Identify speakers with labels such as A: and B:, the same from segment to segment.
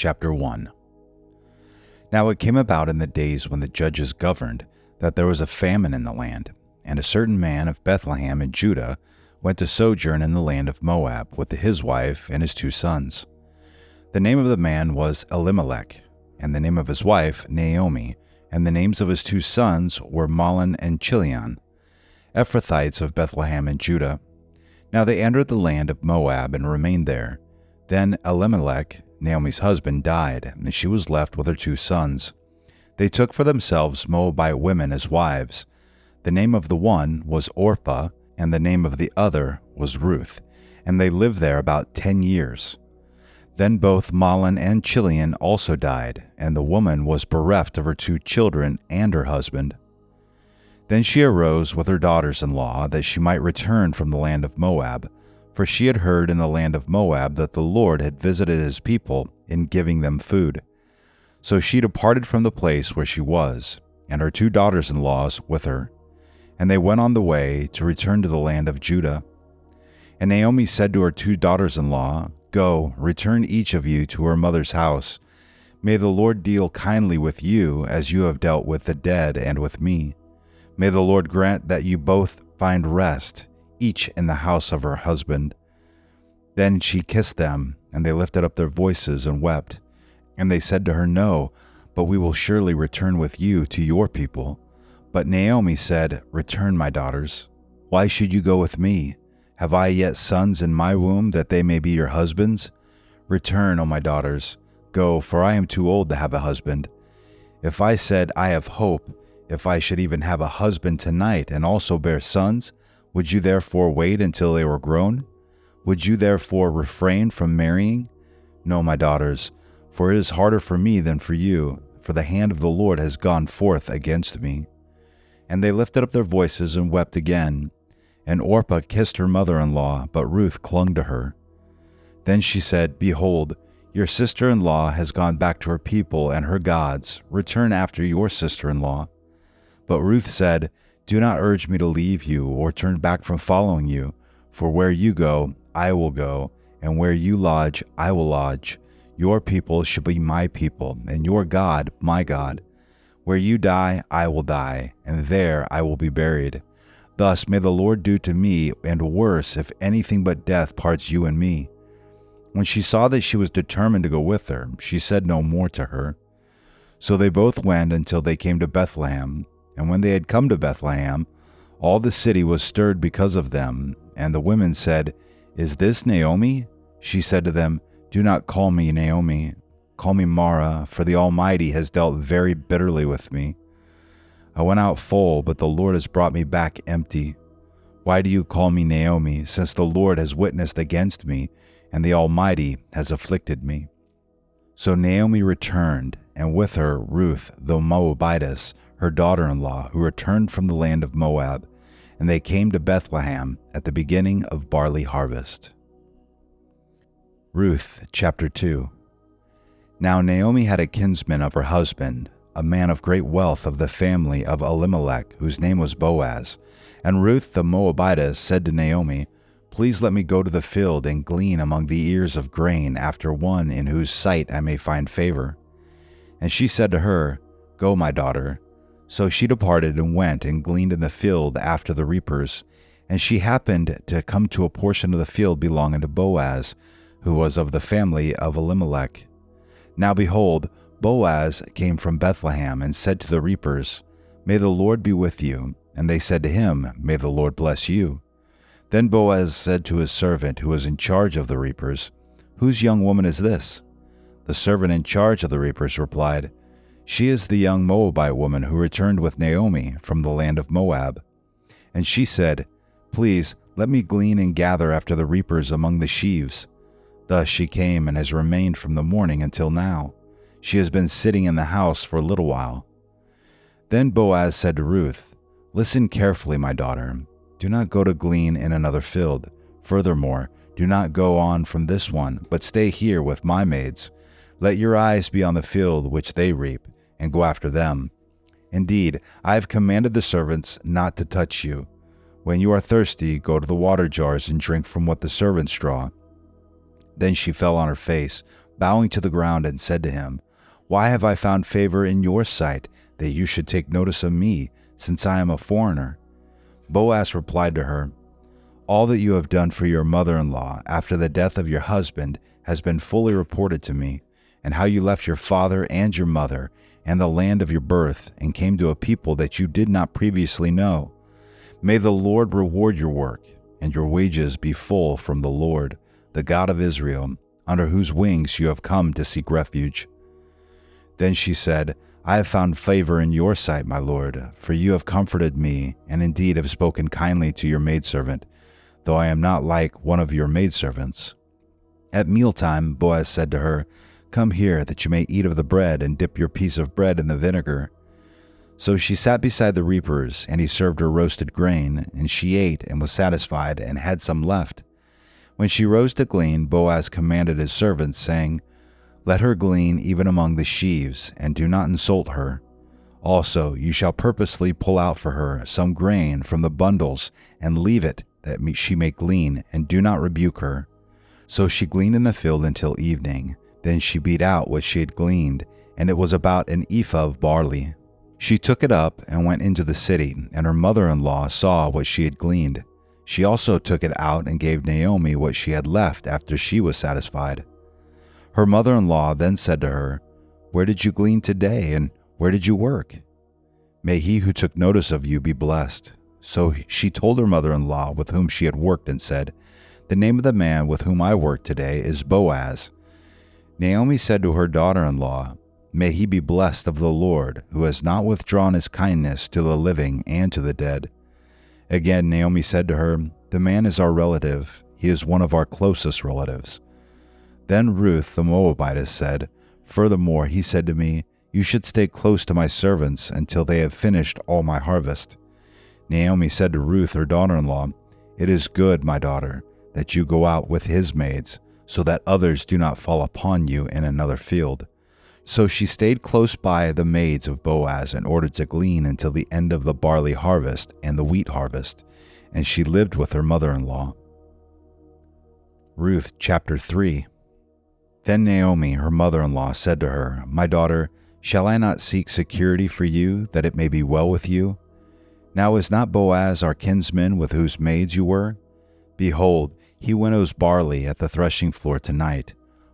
A: Chapter 1. Now it came about in the days when the judges governed that there was a famine in the land, and a certain man of Bethlehem in Judah went to sojourn in the land of Moab with his wife and his 2 sons. The name of the man was Elimelech, and the name of his wife Naomi, and the names of his 2 sons were Mahlon and Chilion, Ephrathites of Bethlehem in Judah. Now they entered the land of Moab and remained there. Then Elimelech, Naomi's husband, died, and she was left with her 2 sons. They took for themselves Moabite women as wives. The name of the one was Orpah, and the name of the other was Ruth, and they lived there about 10 years. Then both Mahlon and Chilion also died, and the woman was bereft of her 2 children and her husband. Then she arose with her daughters-in-law that she might return from the land of Moab, for she had heard in the land of Moab that the Lord had visited his people in giving them food. So she departed from the place where she was, and her 2 daughters-in-laws with her, and they went on the way to return to the land of Judah. And Naomi said to her 2 daughters-in-law, "Go, return each of you to her mother's house. May the Lord deal kindly with you as you have dealt with the dead and with me. May the Lord grant that you both find rest, each in the house of her husband." Then she kissed them, and they lifted up their voices and wept. And they said to her, "No, but we will surely return with you to your people." But Naomi said, "Return, my daughters. Why should you go with me? Have I yet sons in my womb that they may be your husbands? Return, O my daughters. Go, for I am too old to have a husband. If I said, I have hope, if I should even have a husband tonight and also bear sons, would you therefore wait until they were grown? Would you therefore refrain from marrying? No, my daughters, for it is harder for me than for you, for the hand of the Lord has gone forth against me." And they lifted up their voices and wept again. And Orpah kissed her mother-in-law, but Ruth clung to her. Then she said, "Behold, your sister-in-law has gone back to her people and her gods. Return after your sister-in-law." But Ruth said, "Do not urge me to leave you or turn back from following you, for where you go, I will go, and where you lodge, I will lodge. Your people shall be my people, and your God, my God. Where you die, I will die, and there I will be buried. Thus may the Lord do to me, and worse, if anything but death parts you and me." When she saw that she was determined to go with her, she said no more to her. So they both went until they came to Bethlehem. And when they had come to Bethlehem, all the city was stirred because of them. And the women said, "Is this Naomi?" She said to them, "Do not call me Naomi. Call me Mara, for the Almighty has dealt very bitterly with me. I went out full, but the Lord has brought me back empty. Why do you call me Naomi, since the Lord has witnessed against me, and the Almighty has afflicted me?" So Naomi returned, and with her Ruth the Moabitess, her daughter-in-law, who returned from the land of Moab, and they came to Bethlehem at the beginning of barley harvest. Ruth chapter 2. Now Naomi had a kinsman of her husband, a man of great wealth of the family of Elimelech, whose name was Boaz. And Ruth the Moabitess said to Naomi, "Please let me go to the field and glean among the ears of grain after one in whose sight I may find favor." And she said to her, "Go, my daughter." So she departed and went and gleaned in the field after the reapers. And she happened to come to a portion of the field belonging to Boaz, who was of the family of Elimelech. Now behold, Boaz came from Bethlehem and said to the reapers, "May the Lord be with you." And they said to him, "May the Lord bless you." Then Boaz said to his servant who was in charge of the reapers, "Whose young woman is this?" The servant in charge of the reapers replied, "She is the young Moabite woman who returned with Naomi from the land of Moab." And she said, "Please, let me glean and gather after the reapers among the sheaves." Thus she came and has remained from the morning until now. She has been sitting in the house for a little while. Then Boaz said to Ruth, "Listen carefully, my daughter. Do not go to glean in another field. Furthermore, do not go on from this one, but stay here with my maids. Let your eyes be on the field which they reap, and go after them. Indeed, I have commanded the servants not to touch you. When you are thirsty, go to the water jars and drink from what the servants draw." Then she fell on her face, bowing to the ground, and said to him, "Why have I found favor in your sight, that you should take notice of me, since I am a foreigner?" Boaz replied to her, "All that you have done for your mother-in-law after the death of your husband has been fully reported to me, and how you left your father and your mother and the land of your birth and came to a people that you did not previously know. May the Lord reward your work, and your wages be full from the Lord, the God of Israel, under whose wings you have come to seek refuge." Then she said, "I have found favor in your sight, my lord, for you have comforted me, and indeed have spoken kindly to your maidservant, though I am not like one of your maidservants." At mealtime, Boaz said to her, "Come here, that you may eat of the bread, and dip your piece of bread in the vinegar." So she sat beside the reapers, and he served her roasted grain, and she ate and was satisfied, and had some left. When she rose to glean, Boaz commanded his servants, saying, "Let her glean even among the sheaves, and do not insult her. Also, you shall purposely pull out for her some grain from the bundles, and leave it, that she may glean, and do not rebuke her." So she gleaned in the field until evening. Then she beat out what she had gleaned, and it was about an ephah of barley. She took it up and went into the city, and her mother-in-law saw what she had gleaned. She also took it out and gave Naomi what she had left after she was satisfied. Her mother-in-law then said to her, "Where did you glean today, and where did you work? May he who took notice of you be blessed." So she told her mother-in-law with whom she had worked and said, "The name of the man with whom I worked today is Boaz." Naomi said to her daughter-in-law, "May he be blessed of the Lord, who has not withdrawn his kindness to the living and to the dead." Again Naomi said to her, "The man is our relative. He is one of our closest relatives." Then Ruth the Moabitess said, "Furthermore he said to me, 'You should stay close to my servants until they have finished all my harvest.'" Naomi said to Ruth her daughter-in-law, "It is good, my daughter, that you go out with his maids, so that others do not fall upon you in another field." So she stayed close by the maids of Boaz in order to glean until the end of the barley harvest and the wheat harvest, and she lived with her mother-in-law. Ruth chapter 3. Then Naomi, her mother-in-law, said to her, "My daughter, shall I not seek security for you, that it may be well with you? Now is not Boaz our kinsman with whose maids you were? Behold, he winnows barley at the threshing floor tonight.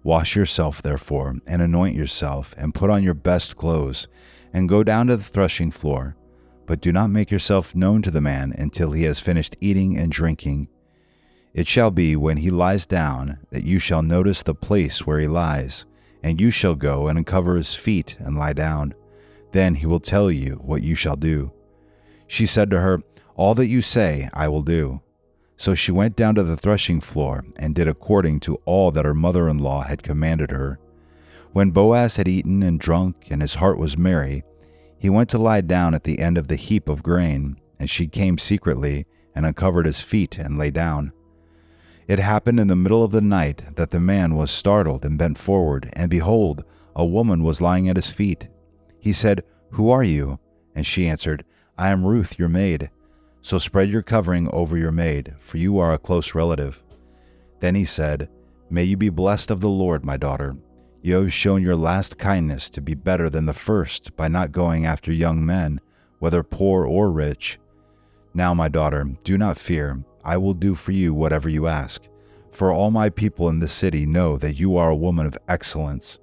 A: Wash yourself, therefore, and anoint yourself, and put on your best clothes, and go down to the threshing floor. But do not make yourself known to the man until he has finished eating and drinking. It shall be, when he lies down, that you shall notice the place where he lies, and you shall go and uncover his feet and lie down. Then he will tell you what you shall do." She said to her, "All that you say I will do." So she went down to the threshing floor and did according to all that her mother-in-law had commanded her. When Boaz had eaten and drunk, and his heart was merry, he went to lie down at the end of the heap of grain, and she came secretly and uncovered his feet and lay down. It happened in the middle of the night that the man was startled and bent forward, and behold, a woman was lying at his feet. He said, "Who are you?" And she answered, "I am Ruth, your maid. So spread your covering over your maid, for you are a close relative." Then he said, "May you be blessed of the Lord, my daughter. You have shown your last kindness to be better than the first by not going after young men, whether poor or rich. Now, my daughter, do not fear. I will do for you whatever you ask, for all my people in this city know that you are a woman of excellence.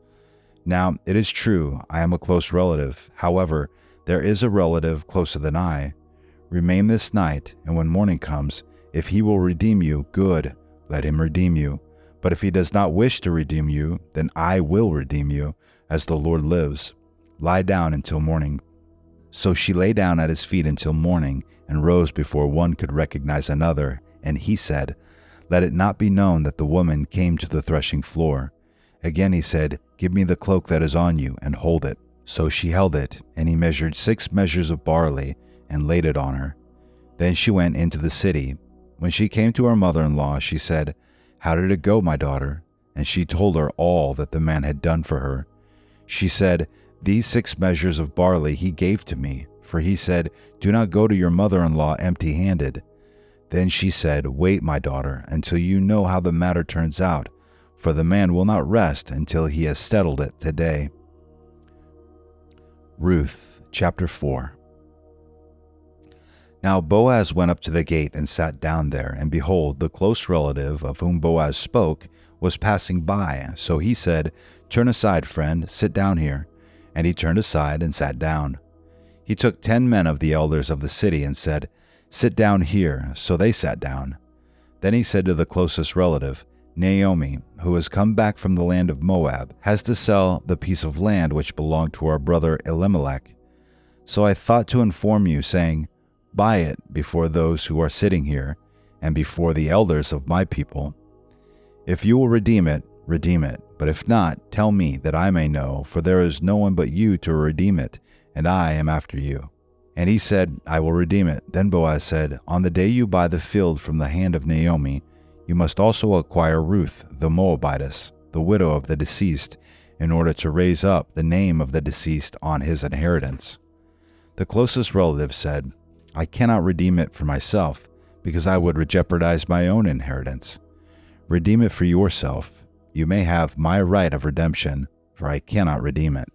A: Now, it is true, I am a close relative. However, there is a relative closer than I. Remain this night, and when morning comes, if he will redeem you, good, let him redeem you. But if he does not wish to redeem you, then I will redeem you, as the Lord lives. Lie down until morning." So she lay down at his feet until morning, and rose before one could recognize another. And he said, "Let it not be known that the woman came to the threshing floor." Again he said, "Give me the cloak that is on you, and hold it." So she held it, and he measured 6 measures of barley, and laid it on her. Then she went into the city. When she came to her mother-in-law, she said, "How did it go, my daughter?" And she told her all that the man had done for her. She said, "These 6 measures of barley he gave to me, for he said, 'Do not go to your mother-in-law empty-handed.'" Then she said, "Wait, my daughter, until you know how the matter turns out, for the man will not rest until he has settled it today. Ruth chapter 4. Now Boaz went up to the gate and sat down there, and behold, the close relative of whom Boaz spoke was passing by. So he said, "Turn aside, friend, sit down here." And he turned aside and sat down. He took 10 men of the elders of the city and said, "Sit down here." So they sat down. Then he said to the closest relative, "Naomi, who has come back from the land of Moab, has to sell the piece of land which belonged to our brother Elimelech. So I thought to inform you, saying, buy it before those who are sitting here, and before the elders of my people. If you will redeem it, but if not, tell me, that I may know, for there is no one but you to redeem it, and I am after you." And he said, "I will redeem it." Then Boaz said, "On the day you buy the field from the hand of Naomi, you must also acquire Ruth the Moabitess, the widow of the deceased, in order to raise up the name of the deceased on his inheritance." The closest relative said, "I cannot redeem it for myself, because I would jeopardize my own inheritance. Redeem it for yourself. You may have my right of redemption, for I cannot redeem it."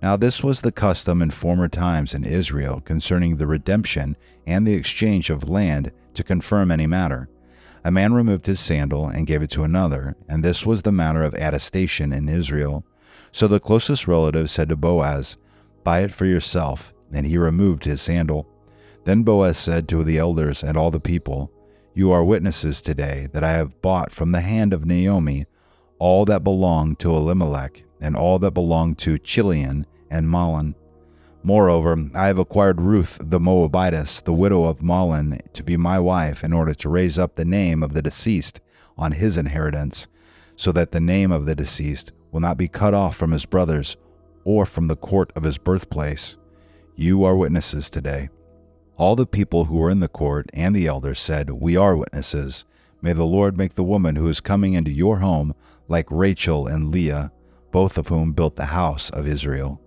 A: Now this was the custom in former times in Israel concerning the redemption and the exchange of land to confirm any matter. A man removed his sandal and gave it to another, and this was the matter of attestation in Israel. So the closest relative said to Boaz, "Buy it for yourself," and he removed his sandal. Then Boaz said to the elders and all the people, "You are witnesses today that I have bought from the hand of Naomi all that belonged to Elimelech, and all that belonged to Chilion and Mahlon. Moreover, I have acquired Ruth the Moabitess, the widow of Mahlon, to be my wife, in order to raise up the name of the deceased on his inheritance, so that the name of the deceased will not be cut off from his brothers or from the court of his birthplace. You are witnesses today." All the people who were in the court and the elders said, "We are witnesses. May the Lord make the woman who is coming into your home like Rachel and Leah, both of whom built the house of Israel.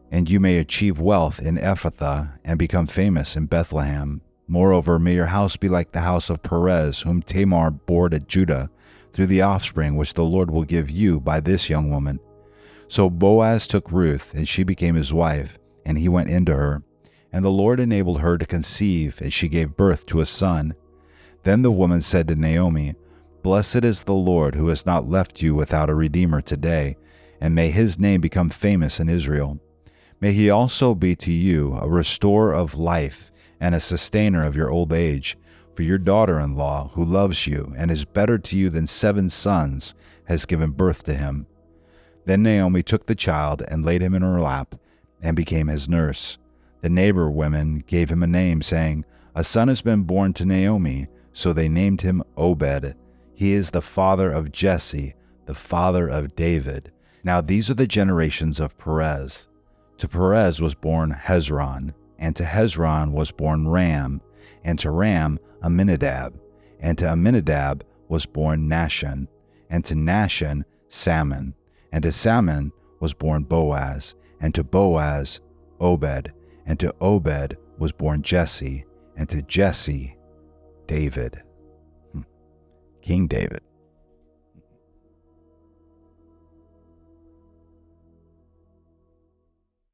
A: And you may achieve wealth in Ephrathah and become famous in Bethlehem. Moreover, may your house be like the house of Perez, whom Tamar bore to Judah, through the offspring which the Lord will give you by this young woman." So Boaz took Ruth, and she became his wife, and he went into her. And the Lord enabled her to conceive, and she gave birth to a son. Then the woman said to Naomi, "Blessed is the Lord, who has not left you without a redeemer today, and may his name become famous in Israel. May he also be to you a restorer of life and a sustainer of your old age, for your daughter-in-law, who loves you and is better to you than 7 sons, has given birth to him." Then Naomi took the child and laid him in her lap and became his nurse. The neighbor women gave him a name, saying, "A son has been born to Naomi." So they named him Obed. He is the father of Jesse, the father of David. Now these are the generations of Perez. To Perez was born Hezron, and to Hezron was born Ram, and to Ram Amminadab, and to Amminadab was born Nahshon, and to Nahshon Salmon, and to Salmon was born Boaz, and to Boaz Obed, and to Obed was born Jesse, and to Jesse David. King David.